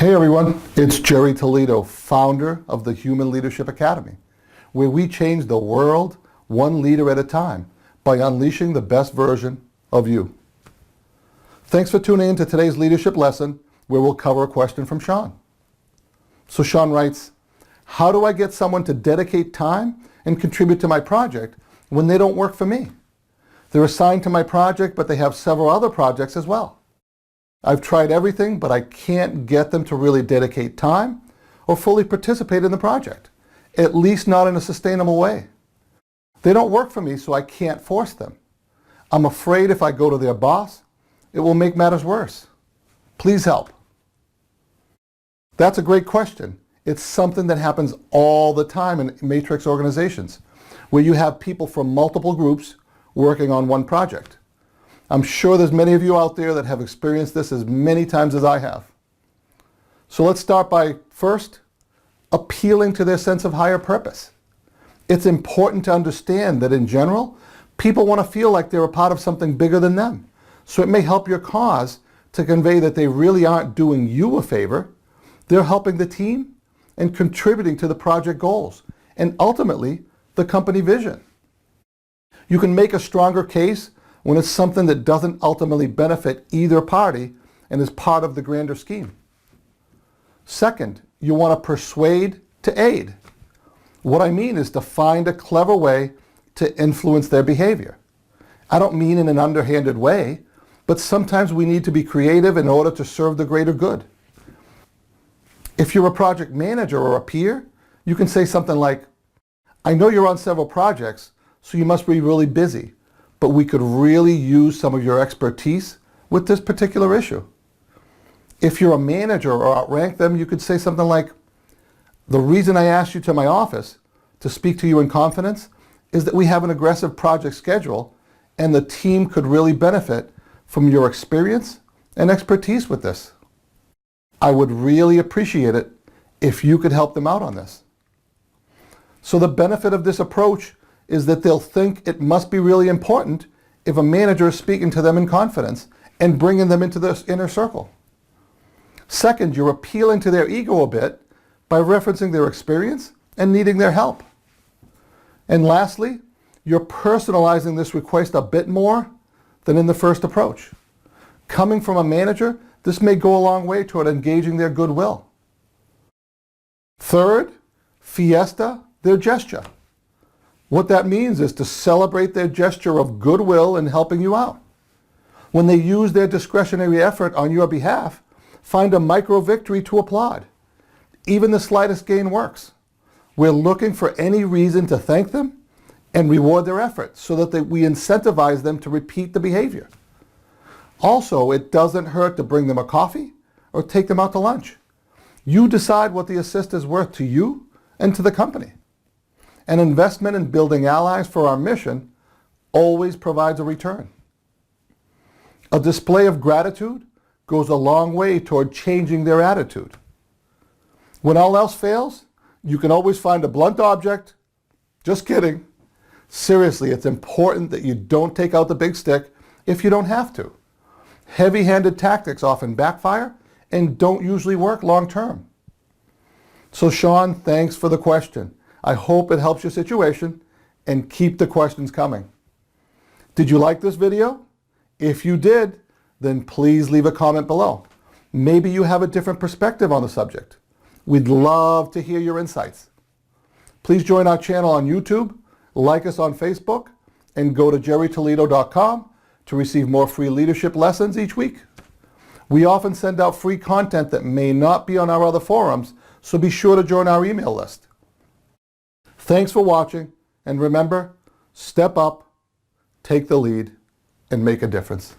Hey everyone, it's Gerry Toledo, founder of the Human Leadership Academy, where we change the world one leader at a time by unleashing the best version of you. Thanks for tuning in to today's leadership lesson, where we'll cover a question from Sean. So Sean writes, how do I get someone to dedicate time and contribute to my project when they don't work for me? They're assigned to my project, but they have several other projects as well. I've tried everything, but I can't get them to really dedicate time or fully participate in the project, at least not in a sustainable way. They don't work for me, so I can't force them. I'm afraid if I go to their boss, it will make matters worse. Please help. That's a great question. It's something that happens all the time in matrix organizations, where you have people from multiple groups working on one project. I'm sure there's many of you out there that have experienced this as many times as I have. So let's start by first appealing to their sense of higher purpose. It's important to understand that in general, people want to feel like they're a part of something bigger than them. So it may help your cause to convey that they really aren't doing you a favor. They're helping the team and contributing to the project goals and ultimately the company vision. You can make a stronger case when it's something that doesn't ultimately benefit either party and is part of the grander scheme. Second, you want to persuade to aid. What I mean is to find a clever way to influence their behavior. I don't mean in an underhanded way, but sometimes we need to be creative in order to serve the greater good. If you're a project manager or a peer, you can say something like, I know you're on several projects, so you must be really busy, but we could really use some of your expertise with this particular issue. If you're a manager or outrank them, you could say something like, the reason I asked you to my office to speak to you in confidence is that we have an aggressive project schedule and the team could really benefit from your experience and expertise with this. I would really appreciate it if you could help them out on this. So the benefit of this approach is that they'll think it must be really important if a manager is speaking to them in confidence and bringing them into this inner circle. Second, you're appealing to their ego a bit by referencing their experience and needing their help. And lastly, you're personalizing this request a bit more than in the first approach. Coming from a manager, this may go a long way toward engaging their goodwill. Third, fiesta their gesture. What that means is to celebrate their gesture of goodwill in helping you out. When they use their discretionary effort on your behalf, find a micro victory to applaud. Even the slightest gain works. We're looking for any reason to thank them and reward their effort so that we incentivize them to repeat the behavior. Also, it doesn't hurt to bring them a coffee or take them out to lunch. You decide what the assist is worth to you and to the company. An investment in building allies for our mission always provides a return. A display of gratitude goes a long way toward changing their attitude. When all else fails, you can always find a blunt object. Just kidding. Seriously, it's important that you don't take out the big stick if you don't have to. Heavy-handed tactics often backfire and don't usually work long term. So Sean, thanks for the question. I hope it helps your situation, and keep the questions coming. Did you like this video? If you did, then please leave a comment below. Maybe you have a different perspective on the subject. We'd love to hear your insights. Please join our channel on YouTube, like us on Facebook, and go to gerrytoledo.com to receive more free leadership lessons each week. We often send out free content that may not be on our other forums, so be sure to join our email list. Thanks for watching, and remember, step up, take the lead, and make a difference.